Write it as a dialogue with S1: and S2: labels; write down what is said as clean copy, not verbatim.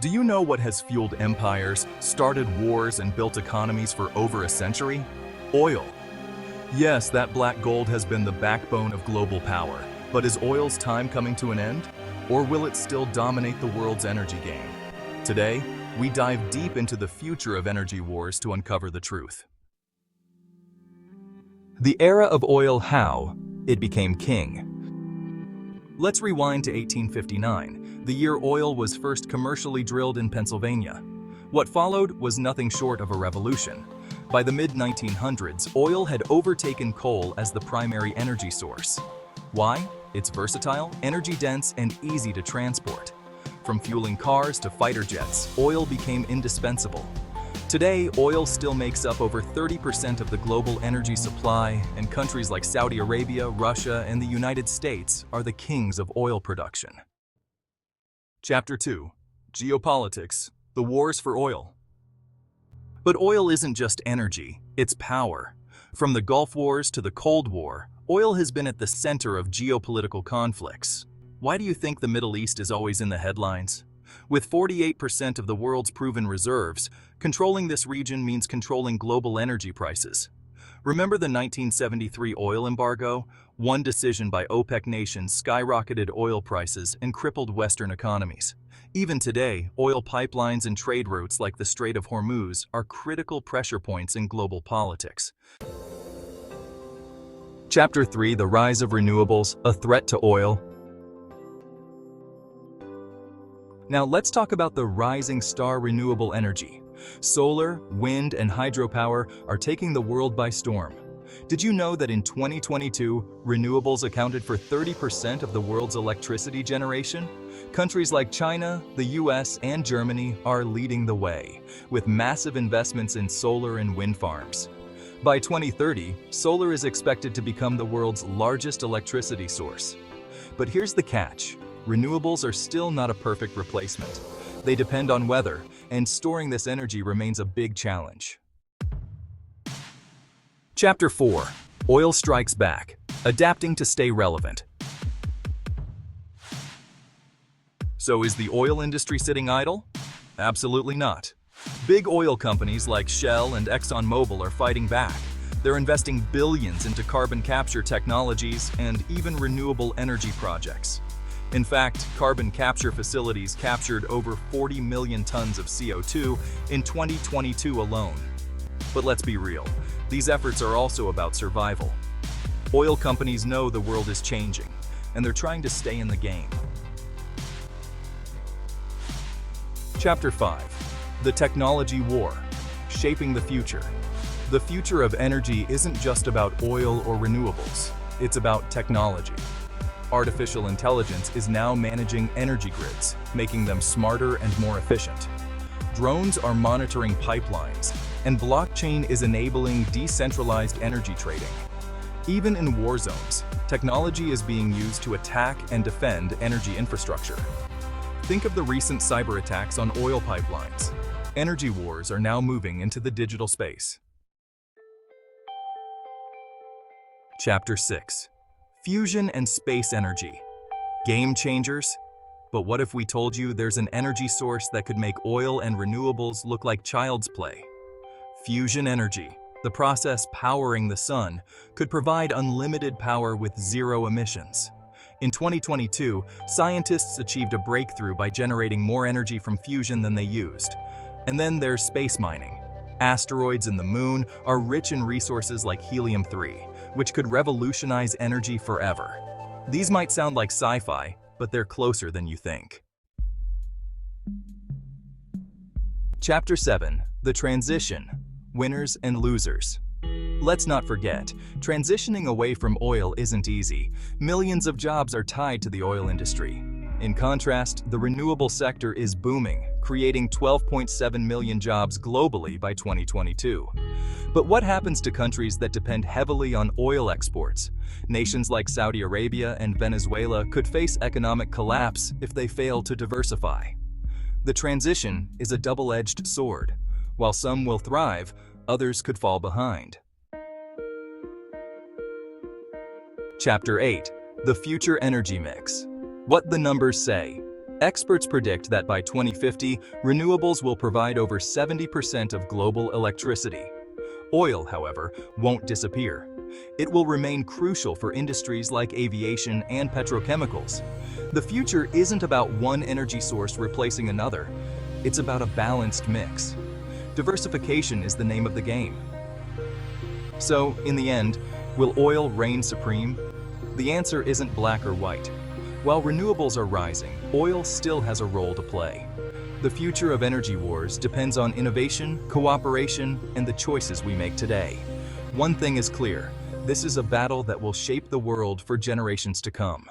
S1: Do you know what has fueled empires, started wars, and built economies for over a century? Oil. Yes, that black gold has been the backbone of global power. But is oil's time coming to an end? Or will it still dominate the world's energy game? Today, we dive deep into the future of energy wars to uncover the truth. The era of oil, how it became king. Let's rewind to 1859, the year oil was first commercially drilled in Pennsylvania. What followed was nothing short of a revolution. By the mid-1900s, oil had overtaken coal as the primary energy source. Why? It's versatile, energy-dense, and easy to transport. From fueling cars to fighter jets, oil became indispensable. Today, oil still makes up over 30% of the global energy supply, and countries like Saudi Arabia, Russia, and the United States are the kings of oil production. Chapter 2. Geopolitics, the wars for oil. But oil isn't just energy, it's power. From the Gulf Wars to the Cold War, oil has been at the center of geopolitical conflicts. Why do you think the Middle East is always in the headlines? With 48% of the world's proven reserves, controlling this region means controlling global energy prices. Remember the 1973 oil embargo? One decision by OPEC nations skyrocketed oil prices and crippled Western economies. Even today, oil pipelines and trade routes like the Strait of Hormuz are critical pressure points in global politics. Chapter 3: The Rise of Renewables, a Threat to Oil. Now let's talk about the rising star renewable energy. Solar, wind, and hydropower are taking the world by storm. Did you know that in 2022, renewables accounted for 30% of the world's electricity generation? Countries like China, the US, and Germany are leading the way, with massive investments in solar and wind farms. By 2030, solar is expected to become the world's largest electricity source. But here's the catch. Renewables are still not a perfect replacement. They depend on weather, and storing this energy remains a big challenge. Chapter 4. Oil Strikes Back, Adapting to Stay Relevant. So is the oil industry sitting idle? Absolutely not. Big oil companies like Shell and ExxonMobil are fighting back. They're investing billions into carbon capture technologies and even renewable energy projects. In fact, carbon capture facilities captured over 40 million tons of CO2 in 2022 alone. But let's be real, these efforts are also about survival. Oil companies know the world is changing, and they're trying to stay in the game. Chapter 5. The Technology War, Shaping the Future. The future of energy isn't just about oil or renewables, it's about technology. Artificial intelligence is now managing energy grids, making them smarter and more efficient. Drones are monitoring pipelines, and blockchain is enabling decentralized energy trading. Even in war zones, technology is being used to attack and defend energy infrastructure. Think of the recent cyber attacks on oil pipelines. Energy wars are now moving into the digital space. Chapter 6. Fusion and space energy. Game changers? But what if we told you there's an energy source that could make oil and renewables look like child's play? Fusion energy, the process powering the sun, could provide unlimited power with zero emissions. In 2022, scientists achieved a breakthrough by generating more energy from fusion than they used. And then there's space mining. Asteroids and the moon are rich in resources like helium-3, which could revolutionize energy forever. These might sound like sci-fi, but they're closer than you think. Chapter 7. The Transition, Winners and Losers. Let's not forget, transitioning away from oil isn't easy. Millions of jobs are tied to the oil industry. In contrast, the renewable sector is booming, creating 12.7 million jobs globally by 2022. But what happens to countries that depend heavily on oil exports? Nations like Saudi Arabia and Venezuela could face economic collapse if they fail to diversify. The transition is a double-edged sword. While some will thrive, others could fall behind. Chapter 8. The Future Energy Mix. What the numbers say. Experts predict that by 2050, renewables will provide over 70% of global electricity. Oil, however, won't disappear. It will remain crucial for industries like aviation and petrochemicals. The future isn't about one energy source replacing another. It's about a balanced mix. Diversification is the name of the game. So, in the end, will oil reign supreme? The answer isn't black or white. While renewables are rising, oil still has a role to play. The future of energy wars depends on innovation, cooperation, and the choices we make today. One thing is clear: this is a battle that will shape the world for generations to come.